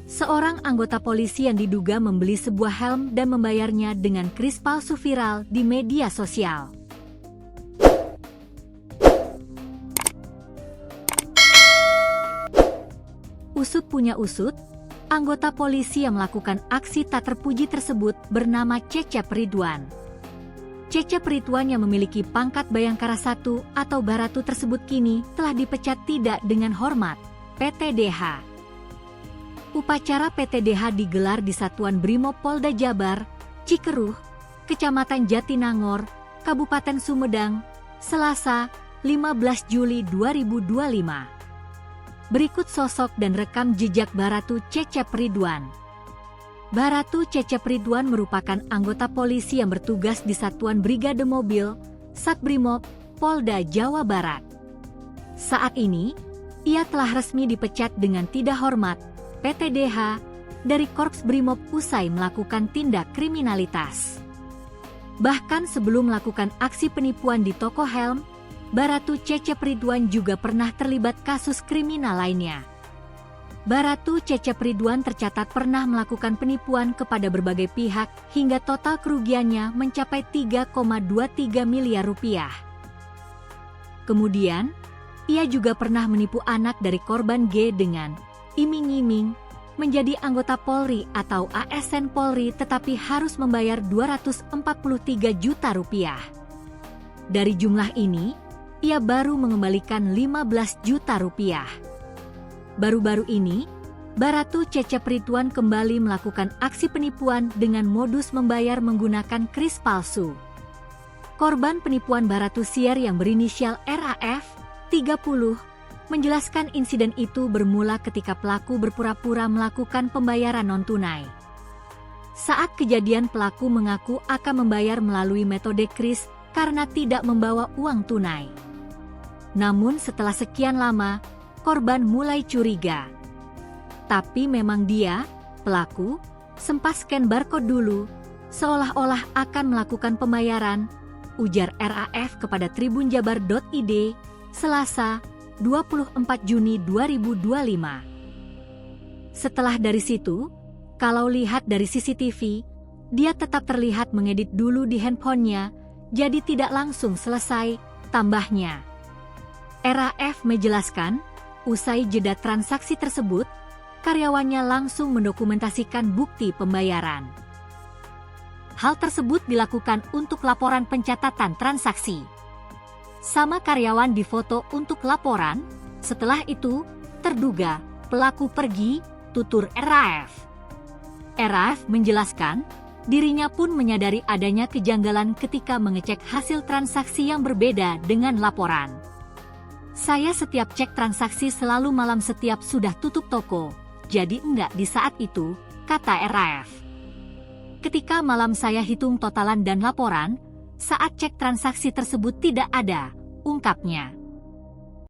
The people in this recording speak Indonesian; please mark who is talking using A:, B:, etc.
A: Seorang anggota polisi yang diduga membeli sebuah helm dan membayarnya dengan kris palsu viral di media sosial. Usut punya usut, anggota polisi yang melakukan aksi tak terpuji tersebut bernama Cecep Ridwan. Cecep Ridwan yang memiliki pangkat Bayangkara 1 atau Baratu tersebut kini telah dipecat tidak dengan hormat, PTDH. Upacara PTDH digelar di Satuan Brimob Polda Jabar, Cikeruh, Kecamatan Jatinangor, Kabupaten Sumedang, Selasa, 15 Juli 2025. Berikut sosok dan rekam jejak Baratu Cecep Ridwan. Baratu Cecep Ridwan merupakan anggota polisi yang bertugas di Satuan Brigade Mobil, Satbrimob, Polda Jawa Barat. Saat ini, ia telah resmi dipecat dengan tidak hormat, PTDH, dari Korps Brimob usai melakukan tindak kriminalitas. Bahkan sebelum melakukan aksi penipuan di toko helm, Baratu Cecep Ridwan juga pernah terlibat kasus kriminal lainnya. Baratu Cecep Ridwan tercatat pernah melakukan penipuan kepada berbagai pihak hingga total kerugiannya mencapai 3,23 miliar rupiah. Kemudian, ia juga pernah menipu anak dari korban G dengan iming-iming menjadi anggota Polri atau ASN Polri tetapi harus membayar 243 juta rupiah. Dari jumlah ini, ia baru mengembalikan 15 juta rupiah. Baru-baru ini, Baratu Cecep Ridwan kembali melakukan aksi penipuan dengan modus membayar menggunakan kris palsu. Korban penipuan Baratu Sier yang berinisial RAF, 30, menjelaskan insiden itu bermula ketika pelaku berpura-pura melakukan pembayaran non-tunai. Saat kejadian pelaku mengaku akan membayar melalui metode kris karena tidak membawa uang tunai. Namun setelah sekian lama, korban mulai curiga. Tapi memang dia, pelaku, sempat scan barcode dulu, seolah-olah akan melakukan pembayaran, ujar RAF kepada tribunjabar.id, Selasa, 24 Juni 2025. Setelah dari situ, kalau lihat dari CCTV, dia tetap terlihat mengedit dulu di handphonenya, jadi tidak langsung selesai, tambahnya. RAF menjelaskan, usai jeda transaksi tersebut, karyawannya langsung mendokumentasikan bukti pembayaran. Hal tersebut dilakukan untuk laporan pencatatan transaksi. Sama karyawan difoto untuk laporan, setelah itu, terduga pelaku pergi, tutur RAF. RAF menjelaskan, dirinya pun menyadari adanya kejanggalan ketika mengecek hasil transaksi yang berbeda dengan laporan. Saya setiap cek transaksi selalu malam setiap sudah tutup toko, jadi enggak di saat itu, kata RAF. Ketika malam saya hitung totalan dan laporan, saat cek transaksi tersebut tidak ada, ungkapnya.